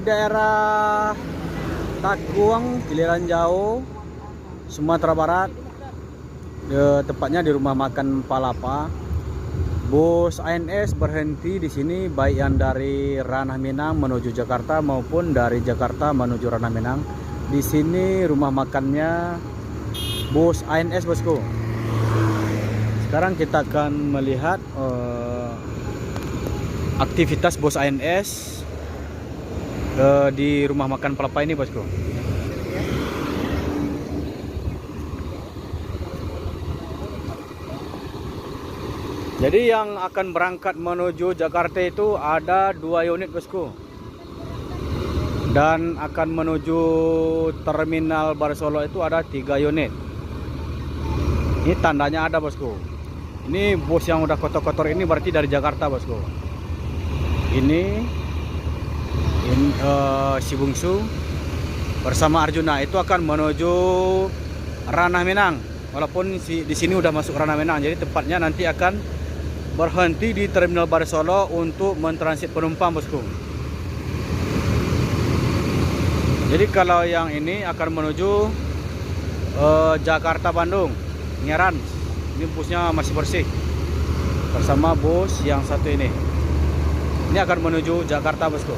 daerah Takuang, Kiliran Jauh, Sumatera Barat. Tepatnya di rumah makan Palapa. Bus ANS berhenti di sini, baik yang dari Ranah Minang menuju Jakarta maupun dari Jakarta menuju Ranah Minang. Di sini rumah makannya bus ANS, bosku. Sekarang kita akan melihat aktivitas bus ANS di rumah makan Palapa ini, bosku. Jadi yang akan berangkat menuju Jakarta itu ada 2 unit, bosku. Dan akan menuju terminal Barsolo itu ada 3 unit. Ini tandanya ada, bosku. Ini bus yang udah kotor-kotor ini berarti dari Jakarta, bosku. Ini si Bungsu bersama Arjuna itu akan menuju Ranah Minang. Walaupun di sini udah masuk Ranah Minang, jadi tepatnya nanti akan berhenti di terminal Barsolo untuk mentransit penumpang, bosku. Jadi kalau yang ini akan menuju Jakarta Bandung, Ngeran. Ini busnya masih bersih bersama bus yang satu ini. Ini akan menuju Jakarta, bosku.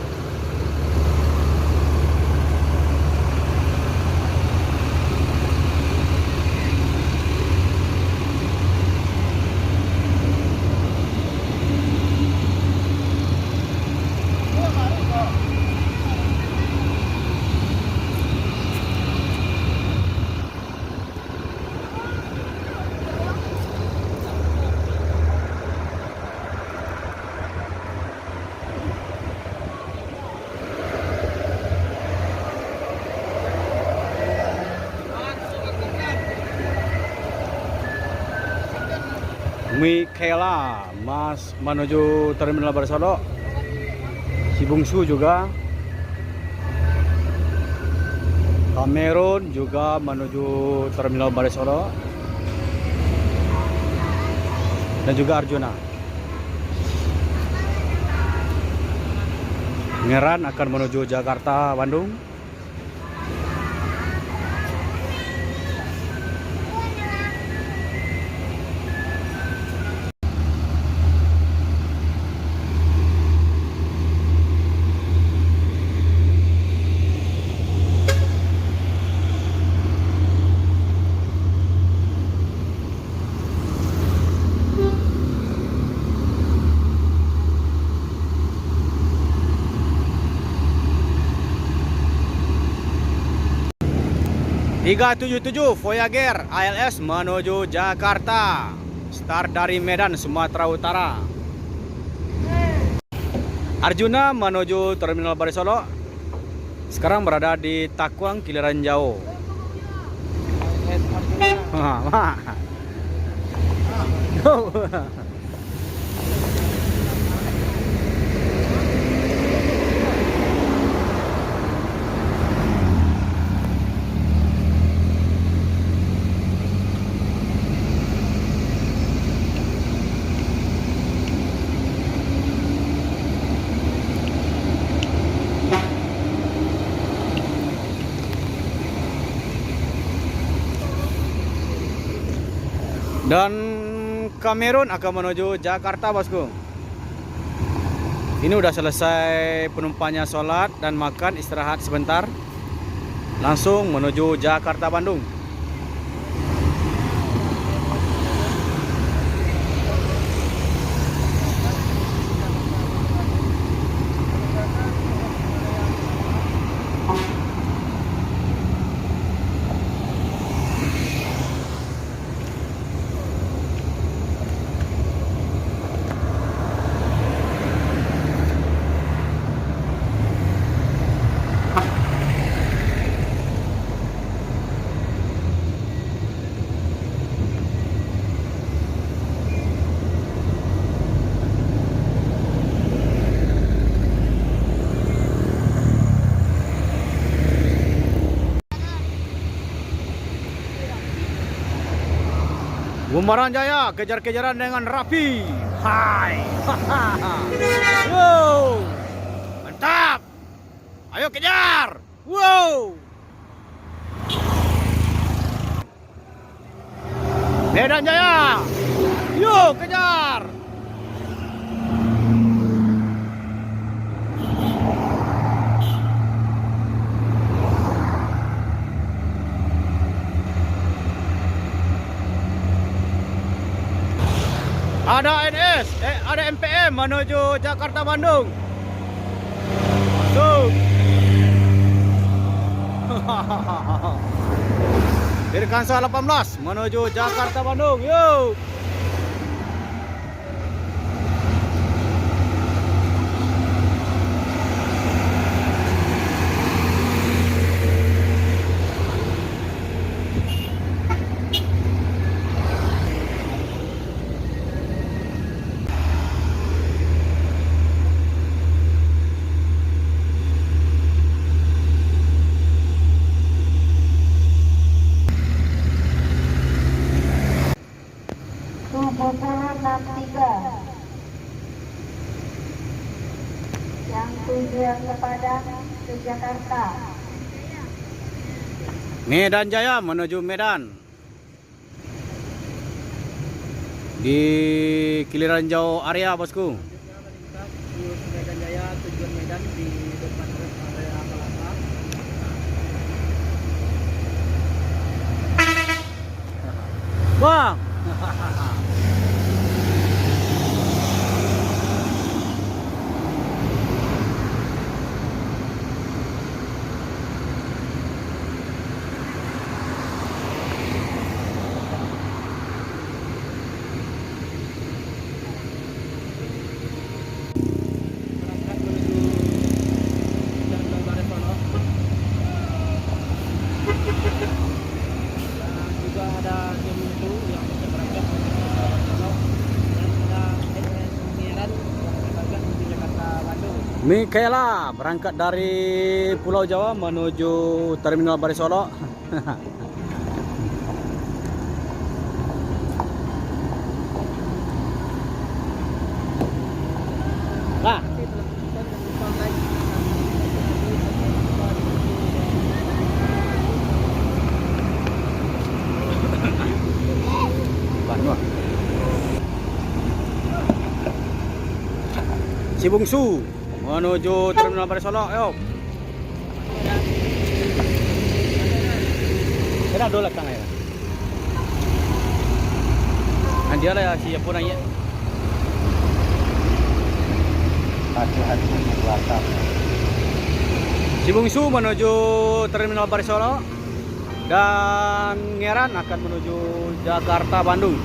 Mikaela Mas menuju terminal Barsolo. Si Bungsu juga. Cameron juga menuju terminal Barsolo. Dan juga Arjuna. Ngeran akan menuju Jakarta Bandung. .377 Voyager ALS menuju Jakarta. Start dari Medan, Sumatera Utara. Arjuna menuju terminal Barisolo. Sekarang berada di Takuang, Kiliran Jauh. Dan Cameron akan menuju Jakarta, bosku. Ini udah selesai penumpangnya sholat dan makan, istirahat sebentar. Langsung menuju Jakarta Bandung. Bumarang Jaya kejar-kejaran dengan rapi. Hai. Wow. Mantap. Ayo kejar. Wow. Medan Jaya. Yuk kejar. Ada NS, ada MPM menuju Jakarta Bandung. Masuk. Dirkansa 18 menuju Jakarta Bandung. Yuk. Yang tujuan kepada ke Jakarta. Medan Jaya menuju Medan. Di Kiliran Jauh area, bosku. Medan Jaya tujuan Medan di depan area Palapa. Bang. Juga ada Jemulu yang berangkat menuju Jakarta dan ada NS Ungaran yang berangkat menuju Jakarta Bandung. Mikaela berangkat dari Pulau Jawa menuju Terminal Barisolo. Nah, Si Bungsu menuju Terminal Barisolo. Ayo. Kena dolak kan ya. Nanti ada ya si Yapuna ya. Hati-hati belakang. Si Bungsu menuju Terminal Barisolo dan Ngeran akan menuju Jakarta Bandung.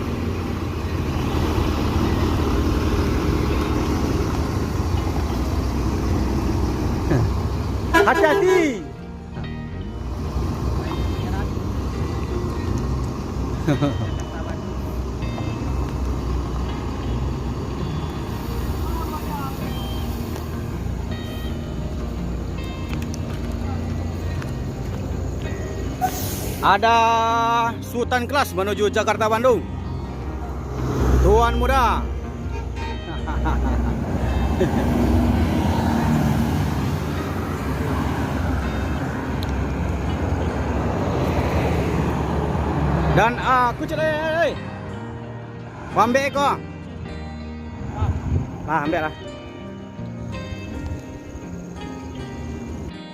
Hati-hati. Ada Sultan Kelas menuju Jakarta Bandung. Tuan muda. Dan aku cerai. Ambil kau. Nah, ambil lah.